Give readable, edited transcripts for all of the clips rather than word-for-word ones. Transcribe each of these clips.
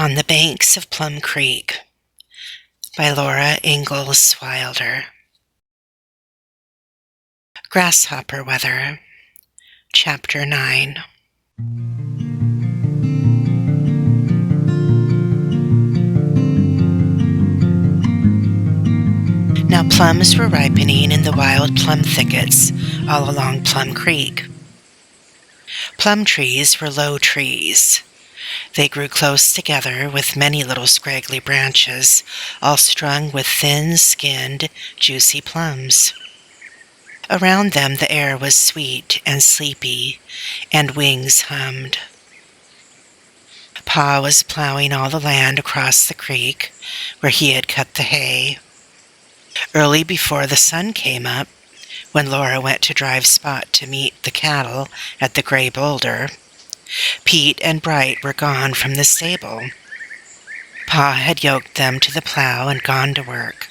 On the Banks of Plum Creek by Ingalls Wilder. Grasshopper Weather, Chapter 9. Now plums were ripening in the wild plum thickets all along Plum Creek. Plum trees were low trees. They grew close together with many little scraggly branches, all strung with thin-skinned, juicy plums. Around them the air was sweet and sleepy, and wings hummed. Pa was plowing all the land across the creek where he had cut the hay. Early before the sun came up, when Laura went to drive Spot to meet the cattle at the Gray Boulder, Pete and Bright were gone from the stable. Pa had yoked them to the plow and gone to work.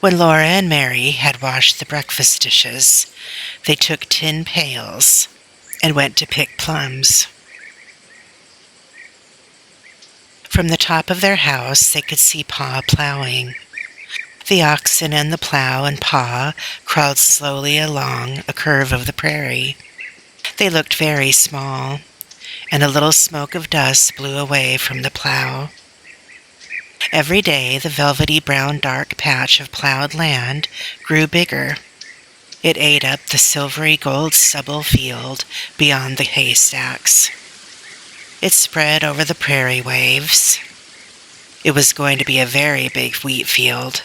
When Laura and Mary had washed the breakfast dishes, they took tin pails and went to pick plums. From the top of their house, they could see Pa plowing. The oxen and the plow and Pa crawled slowly along a curve of the prairie. They looked very small, and a little smoke of dust blew away from the plow. Every day the velvety brown dark patch of plowed land grew bigger. It ate up the silvery gold stubble field beyond the haystacks. It spread over the prairie waves. It was going to be a very big wheat field,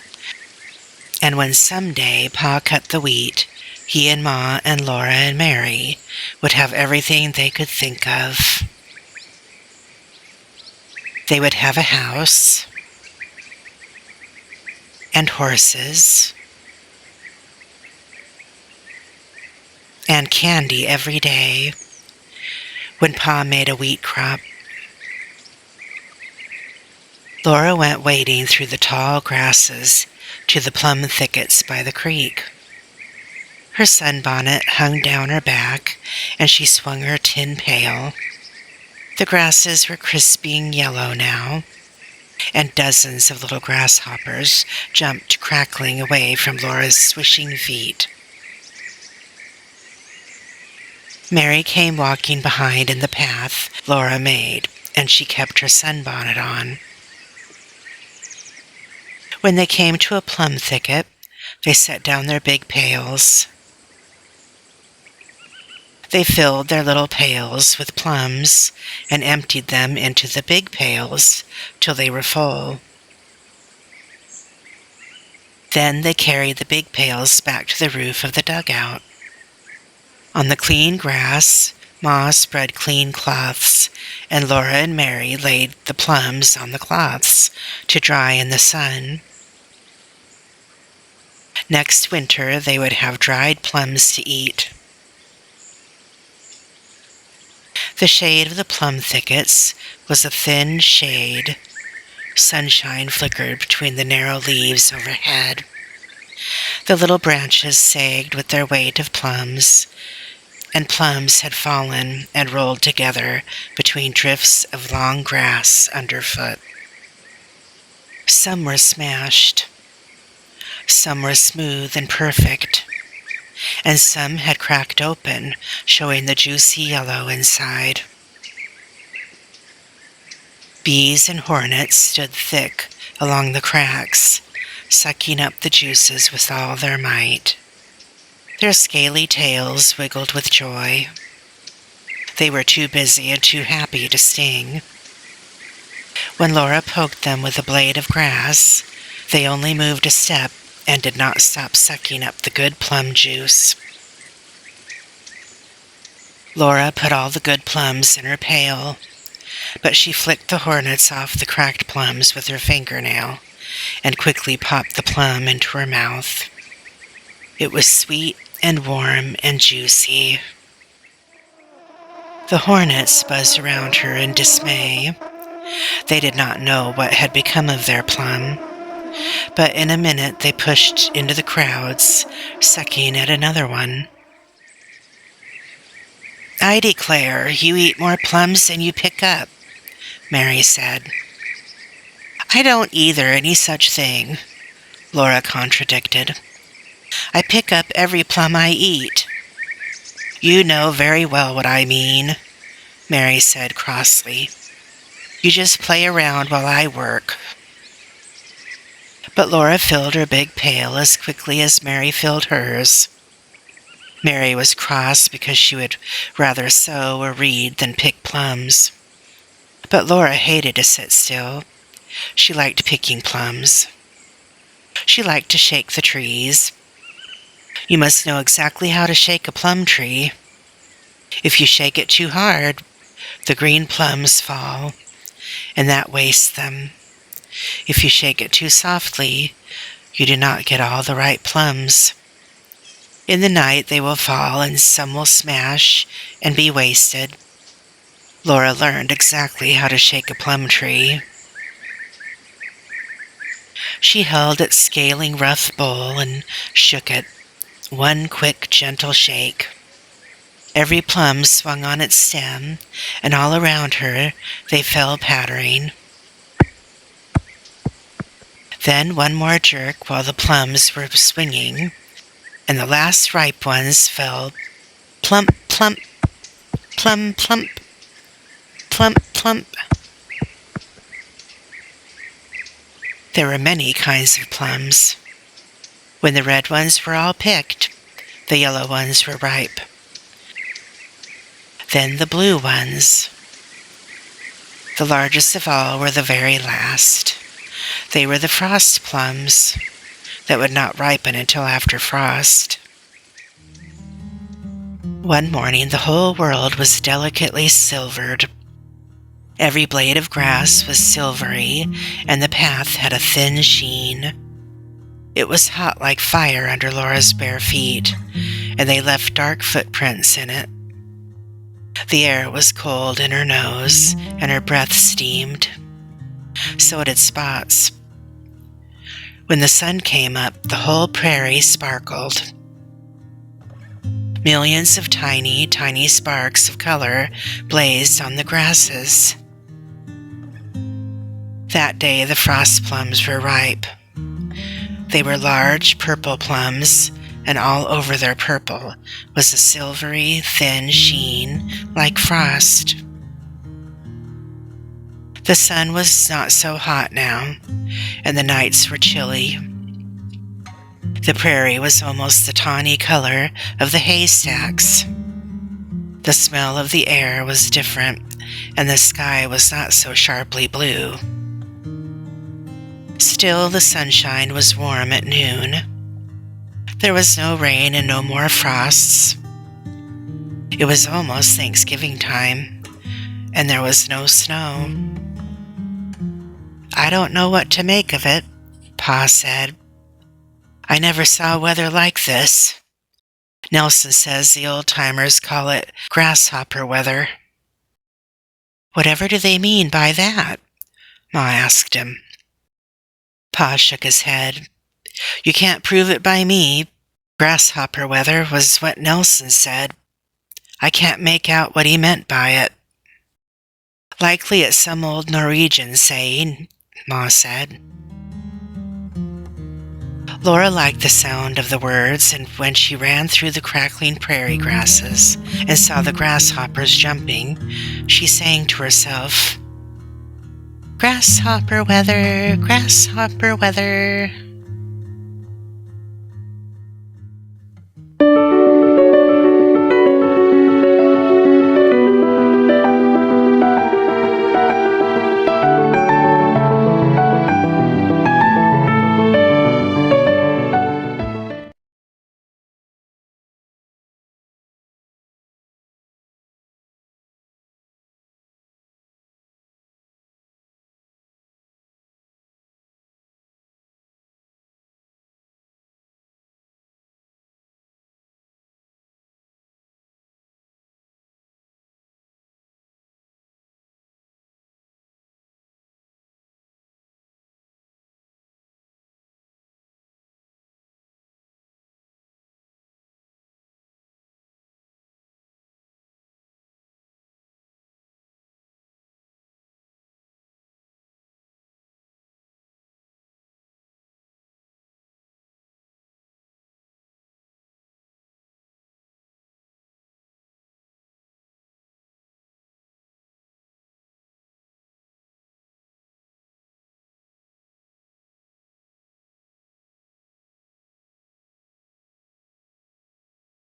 and when someday Pa cut the wheat, he and Ma and Laura and Mary would have everything they could think of. They would have a house, and horses, and candy every day when Pa made a wheat crop. Laura went wading through the tall grasses to the plum thickets by the creek. Her sunbonnet hung down her back, and she swung her tin pail. The grasses were crisping yellow now, and dozens of little grasshoppers jumped crackling away from Laura's swishing feet. Mary came walking behind in the path Laura made, and she kept her sunbonnet on. When they came to a plum thicket, they set down their big pails. They filled their little pails with plums and emptied them into the big pails till they were full. Then they carried the big pails back to the roof of the dugout. On the clean grass, Ma spread clean cloths, and Laura and Mary laid the plums on the cloths to dry in the sun. Next winter they would have dried plums to eat. The shade of the plum thickets was a thin shade. Sunshine flickered between the narrow leaves overhead. The little branches sagged with their weight of plums, and plums had fallen and rolled together between drifts of long grass underfoot. Some were smashed. Some were smooth and perfect, and some had cracked open, showing the juicy yellow inside. Bees and hornets stood thick along the cracks, sucking up the juices with all their might. Their scaly tails wiggled with joy. They were too busy and too happy to sting. When Laura poked them with a blade of grass, they only moved a step and did not stop sucking up the good plum juice. Laura put all the good plums in her pail, but she flicked the hornets off the cracked plums with her fingernail and quickly popped the plum into her mouth. It was sweet and warm and juicy. The hornets buzzed around her in dismay. They did not know what had become of their plum, but in a minute they pushed into the crowds, sucking at another one. I declare you eat more plums than you pick up, Mary said. I don't either any such thing, Laura contradicted. I pick up every plum I eat. You know very well what I mean, Mary said crossly. You just play around while I work. But Laura filled her big pail as quickly as Mary filled hers. Mary was cross because she would rather sew or read than pick plums. But Laura hated to sit still. She liked picking plums. She liked to shake the trees. You must know exactly how to shake a plum tree. If you shake it too hard, the green plums fall, and that wastes them. If you shake it too softly, you do not get all the ripe plums. In the night they will fall, and some will smash and be wasted. Laura learned exactly how to shake a plum tree. She held its scaling rough bowl and shook it, one quick, gentle shake. Every plum swung on its stem, and all around her they fell pattering. Then one more jerk while the plums were swinging, and the last ripe ones fell plump, plump, plum, plump, plump, plump. There were many kinds of plums. When the red ones were all picked, the yellow ones were ripe. Then the blue ones. The largest of all were the very last. They were the frost plums that would not ripen until after frost. One morning the whole world was delicately silvered. Every blade of grass was silvery, and the path had a thin sheen. It was hot like fire under Laura's bare feet, and they left dark footprints in it. The air was cold in her nose, and her breath steamed. So did Spot's. When the sun came up, the whole prairie sparkled. Millions of tiny, tiny sparks of color blazed on the grasses. That day the frost plums were ripe. They were large purple plums, and all over their purple was a silvery, thin sheen like frost. The sun was not so hot now, and the nights were chilly. The prairie was almost the tawny color of the haystacks. The smell of the air was different, and the sky was not so sharply blue. Still, the sunshine was warm at noon. There was no rain and no more frosts. It was almost Thanksgiving time, and there was no snow. I don't know what to make of it, Pa said. I never saw weather like this. Nelson says the old-timers call it grasshopper weather. Whatever do they mean by that? Ma asked him. Pa shook his head. You can't prove it by me. Grasshopper weather was what Nelson said. I can't make out what he meant by it. Likely it's some old Norwegian saying, Ma said. Laura liked the sound of the words, and when she ran through the crackling prairie grasses and saw the grasshoppers jumping, she sang to herself, Grasshopper weather, grasshopper weather.